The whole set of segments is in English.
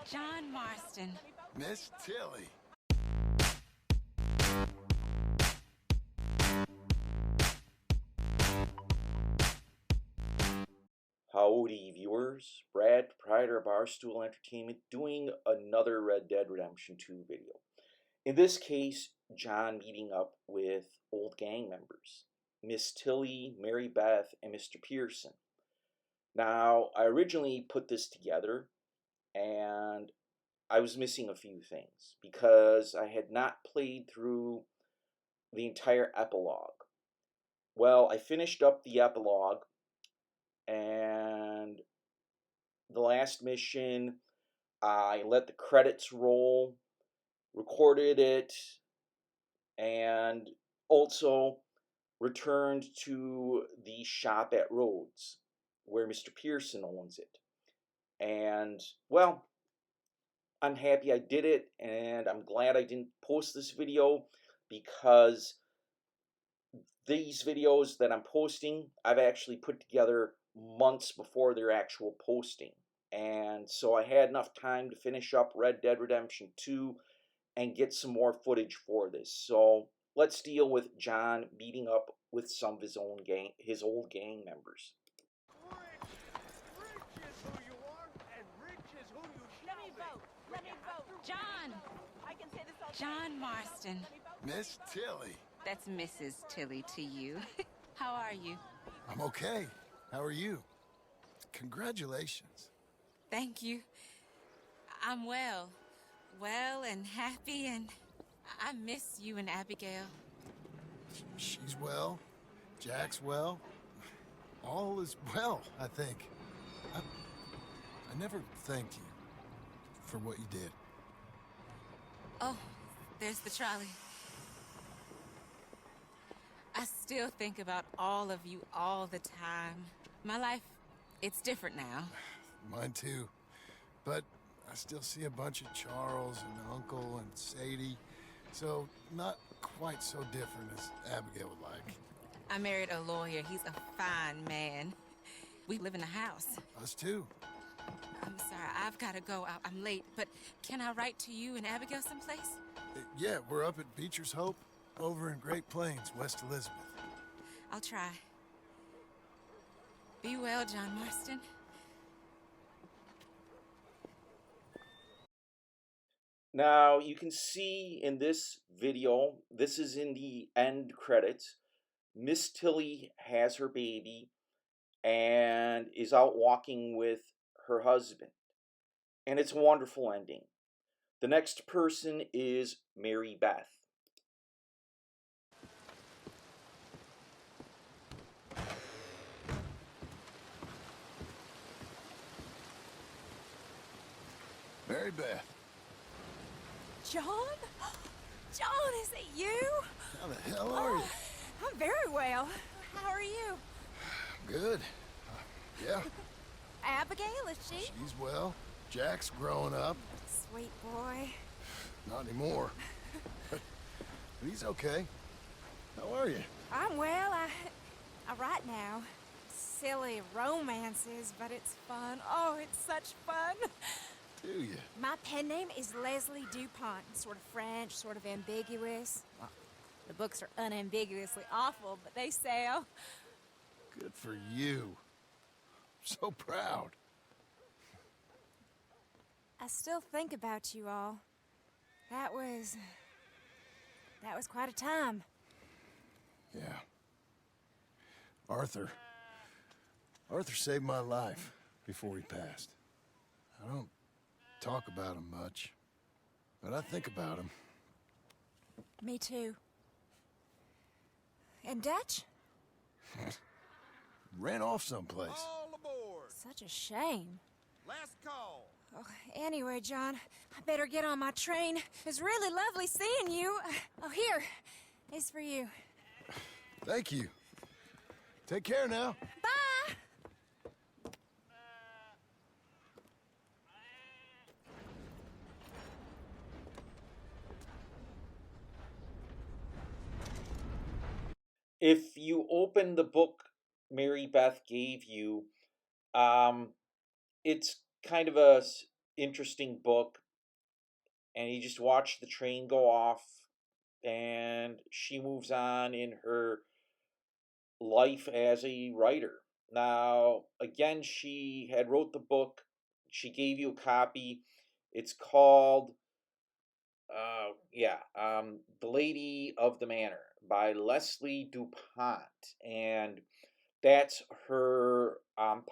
John Marston. Miss Tilly. Howdy viewers, Brad, proprietor of Barstool Entertainment, doing another Red Dead Redemption 2 video. In this case, John meeting up with old gang members, Miss Tilly, Mary Beth, and Mr. Pearson. Now, I originally put this together, and I was missing a few things, because I had not played through the entire epilogue. Well, I finished up the epilogue, and the last mission, I let the credits roll, recorded it, and also returned to the shop at Rhodes, where Mr. Pearson owns it. And, well, I'm happy I did it, and I'm glad I didn't post this video, because these videos that I'm posting, I've actually put together months before their actual posting. And so I had enough time to finish up Red Dead Redemption 2 and get some more footage for this. So let's deal with John meeting up with some of his old gang members. Rich is who you are, and rich is who you shall be. Let me vote. John. I can say this all John Marston. Miss Tilly. That's Mrs. Tilly to you. How are you? I'm okay. How are you? Congratulations. Thank you. I'm well. Well and happy, and I miss you and Abigail. She's well. Jack's well. All is well, I think. I never thanked you for what you did. Oh, there's the trolley. I still think about all of you all the time. My life, it's different now. Mine too. But I still see a bunch of Charles and Uncle and Sadie. So not quite so different as Abigail would like. I married a lawyer. He's a fine man. We live in a house. Us too. I'm sorry, I've got to go. I'm late, but can I write to you and Abigail someplace? Yeah, we're up at Beecher's Hope over in Great Plains, West Elizabeth. I'll try. Be well, John Marston. Now, you can see in this video, this is in the end credits, Miss Tilly has her baby and is out walking with her husband. And it's a wonderful ending. The next person is Mary Beth. Mary Beth. John? John, is it you? How the hell are you? I'm very well. How are you? Good. Yeah, Abigail, is she? she's well. Jack's growing up. Sweet boy. Not anymore. But he's okay. How are you? I'm well. I write now. Silly romances, but it's fun. Oh, it's such fun. Do you? My pen name is Leslie DuPont. Sort of French, sort of ambiguous. Well, the books are unambiguously awful, but they sell. Good for you. So proud. I still think about you all. That was quite a time. Yeah. Arthur saved my life before he passed. I don't talk about him much, but I think about him. Me too. And Dutch? Ran off someplace. All aboard. Such a shame. Last call. Oh, anyway, John, I better get on my train. It was really lovely seeing you. Oh, here. It's for you. Thank you. Take care now. Bye! If you open the book Mary Beth gave you, it's kind of a interesting book, and you just watch the train go off, and she moves on in her life as a writer. Now, again, she had wrote the book. She gave you a copy. It's called, The Lady of the Manor by Leslie DuPont, and that's her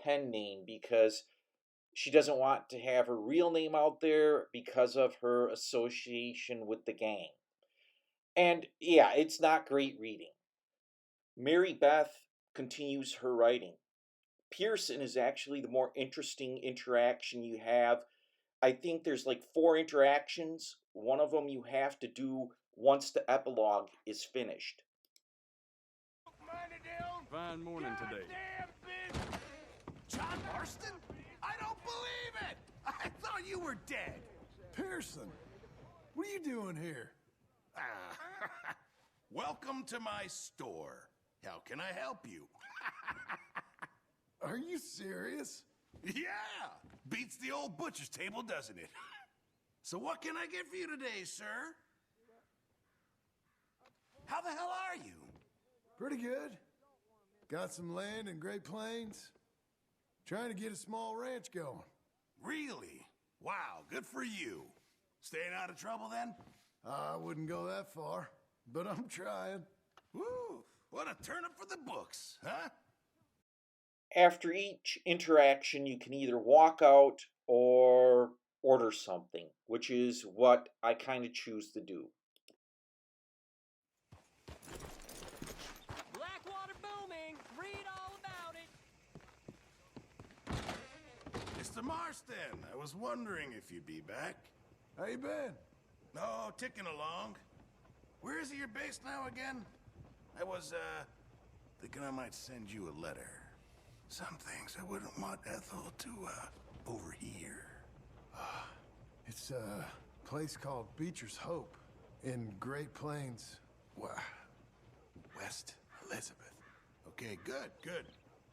pen name because she doesn't want to have her real name out there because of her association with the gang. And yeah, it's not great reading. Mary Beth continues her writing. Pearson is actually the more interesting interaction you have. I think there's like 4 interactions. One of them you have to do once the epilogue is finished. Money down. Fine morning today. Goddamn bitch. John Marston? I don't believe it! I thought you were dead. Pearson, what are you doing here? Welcome to my store. How can I help you? Are you serious? Yeah! Beats the old butcher's table, doesn't it? So what can I get for you today, sir? How the hell are you? Pretty good. Got some land in Great Plains. Trying to get a small ranch going. Really? Wow, good for you. Staying out of trouble then? I wouldn't go that far, but I'm trying. Woo! What a turn up for the books, huh? After each interaction, you can either walk out or order something, which is what I kind of choose to do. Blackwater booming. Read all about it. Mr. Marston, I was wondering if you'd be back. How you been? Oh, ticking along. Where is it you're based now again? I was, thinking I might send you a letter. Some things I wouldn't want Ethel to, overhear. It's a place called Beecher's Hope in Great Plains, West Elizabeth. Okay, good, good.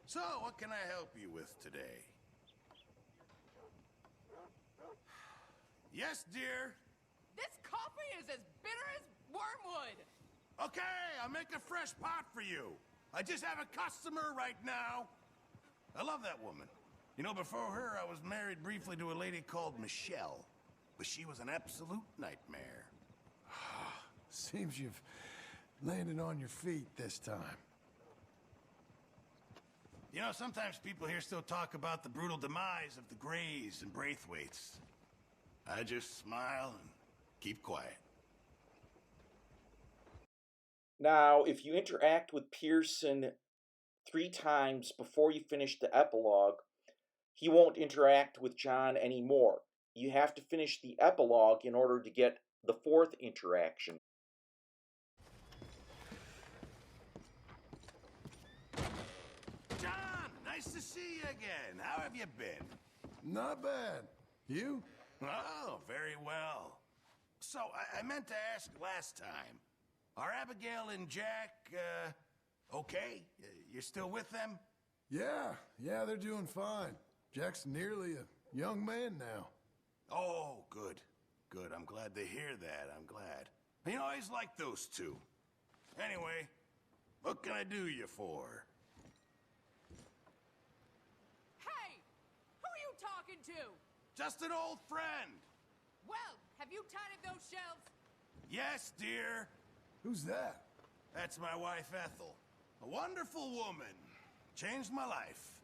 So, what can I help you with today? Yes, dear? This coffee is as bitter as wormwood. Okay, I'll make a fresh pot for you. I just have a customer right now. I love that woman. You know, before her, I was married briefly to a lady called Michelle. But she was an absolute nightmare. Seems you've landed on your feet this time. You know, sometimes people here still talk about the brutal demise of the Greys and Braithwaites. I just smile and keep quiet. Now, if you interact with Pearson 3 times before you finish the epilogue, he won't interact with John anymore. You have to finish the epilogue in order to get the 4th interaction. John, nice to see you again. How have you been? Not bad. You? Oh, very well. So, I meant to ask last time. Are Abigail and Jack, okay? You're still with them? Yeah, they're doing fine. Jack's nearly a young man now. Oh, good. Good. I'm glad to hear that. I'm glad. You know, I always liked those two. Anyway, what can I do you for? Hey, who are you talking to? Just an old friend. Well, have you tidied those shelves? Yes, dear. Who's that? That's my wife, Ethel. A wonderful woman. Changed my life.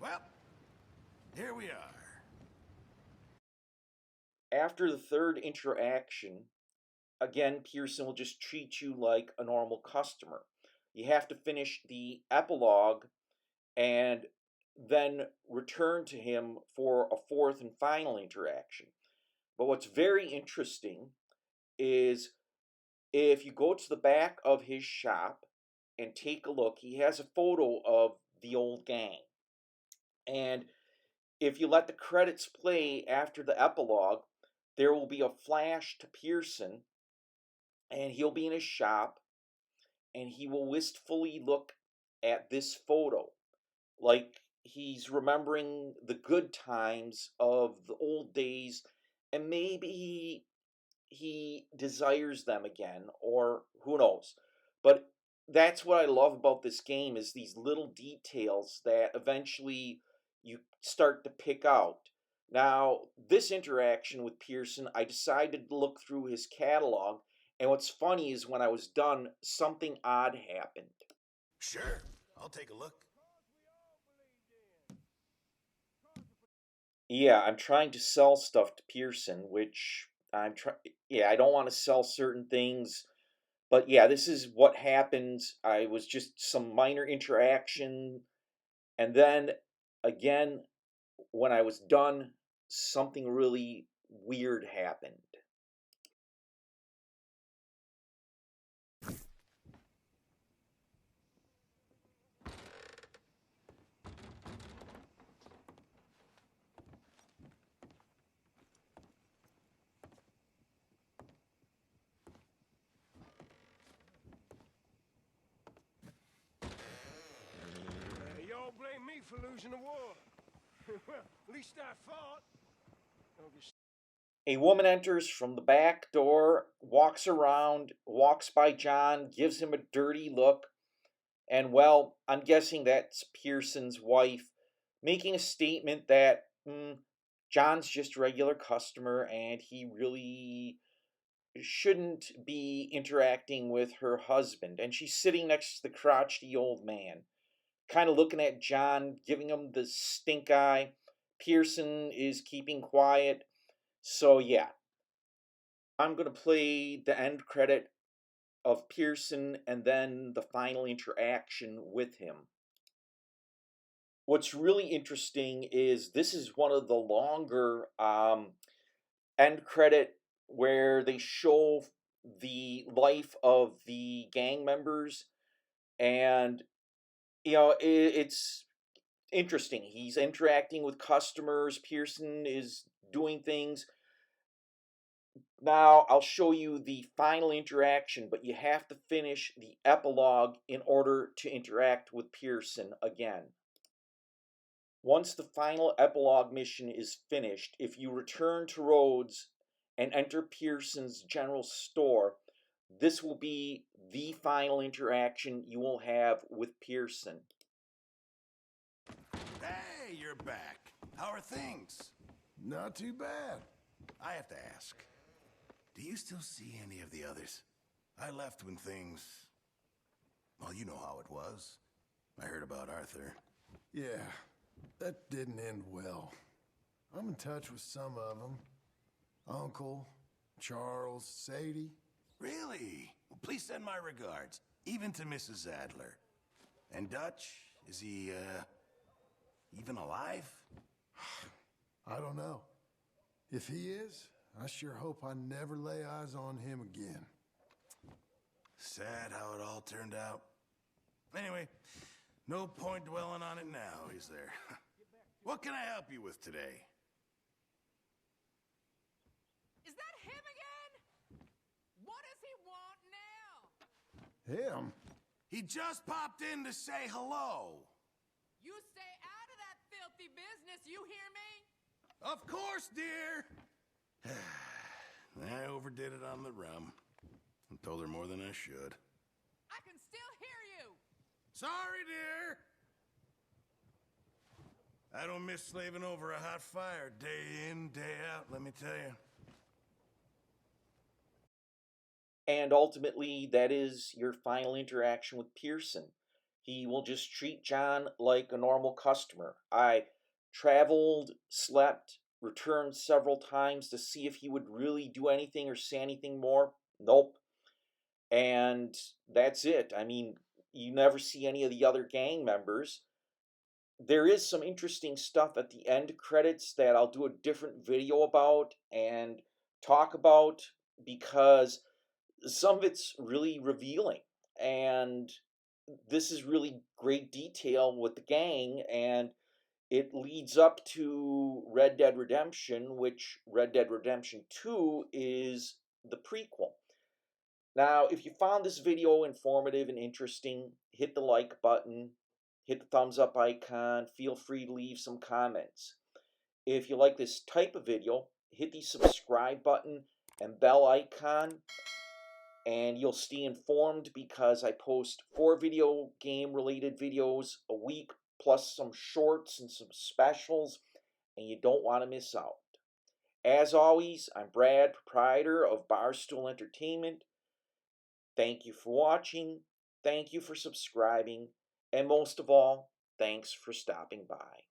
Well, here we are. After the 3rd interaction, again, Pearson will just treat you like a normal customer. You have to finish the epilogue and then return to him for a 4th and final interaction. But what's very interesting is if you go to the back of his shop and take a look, he has a photo of the old gang. And if you let the credits play after the epilogue, there will be a flash to Pearson, and he'll be in his shop, and he will wistfully look at this photo, like he's remembering the good times of the old days, and maybe he desires them again, or who knows. But that's what I love about this game, is these little details that eventually you start to pick out. Now, this interaction with Pearson, I decided to look through his catalog, and what's funny is when I was done, something odd happened. Sure, I'll take a look. Yeah, I'm trying to sell stuff to Pearson, which I'm trying. Yeah, I don't want to sell certain things, but yeah, this is what happens. I was just some minor interaction, and then again, when I was done, something really weird happened. You all blame me for losing the war. Well, at least I fought. A woman enters from the back door, walks around, walks by John, gives him a dirty look, and well, I'm guessing that's Pearson's wife, making a statement that John's just a regular customer and he really shouldn't be interacting with her husband. And she's sitting next to the crotchety old man, kind of looking at John, giving him the stink eye. Pearson is keeping quiet. So, yeah, I'm going to play the end credit of Pearson and then the final interaction with him. What's really interesting is this is one of the longer end credit where they show the life of the gang members, and it's interesting. He's interacting with customers. Pearson is doing things. Now I'll show you the final interaction, but you have to finish the epilogue in order to interact with Pearson again. Once the final epilogue mission is finished, if you return to Rhodes and enter Pearson's general store, this will be the final interaction you will have with Pearson. Hey, you're back. How are things? Not too bad. I have to ask, do you still see any of the others? I left when things... Well, you know how it was. I heard about Arthur. Yeah, that didn't end well. I'm in touch with some of them. Uncle, Charles, Sadie. Really? Well, please send my regards, even to Mrs. Adler. And Dutch, is he, even alive? I don't know. If he is, I sure hope I never lay eyes on him again. Sad how it all turned out. Anyway, no point dwelling on it now, is there? What can I help you with today? Is that him again? What does he want now? Him? He just popped in to say hello. You stay out of that filthy business, you hear me? Of course, dear. I overdid it on the rum. I told her more than I should. I can still hear you. Sorry, dear. I don't miss slaving over a hot fire day in, day out, let me tell you. And ultimately, that is your final interaction with Pearson. He will just treat John like a normal customer. I traveled, slept, returned several times to see if he would really do anything or say anything more. Nope. And that's it. I mean, you never see any of the other gang members. There is some interesting stuff at the end credits that I'll do a different video about and talk about, because some of it's really revealing, and this is really great detail with the gang, and it leads up to Red Dead Redemption, which Red Dead Redemption 2 is the prequel. Now, if you found this video informative and interesting, hit the like button. hit the thumbs up icon. Feel free to leave some comments. If you like this type of video, hit the subscribe button and bell icon, and you'll stay informed because I post 4 video game related videos a week, plus some shorts and some specials, and you don't want to miss out. As always, I'm Brad, proprietor of Barstool Entertainment. Thank you for watching, thank you for subscribing, and most of all, thanks for stopping by.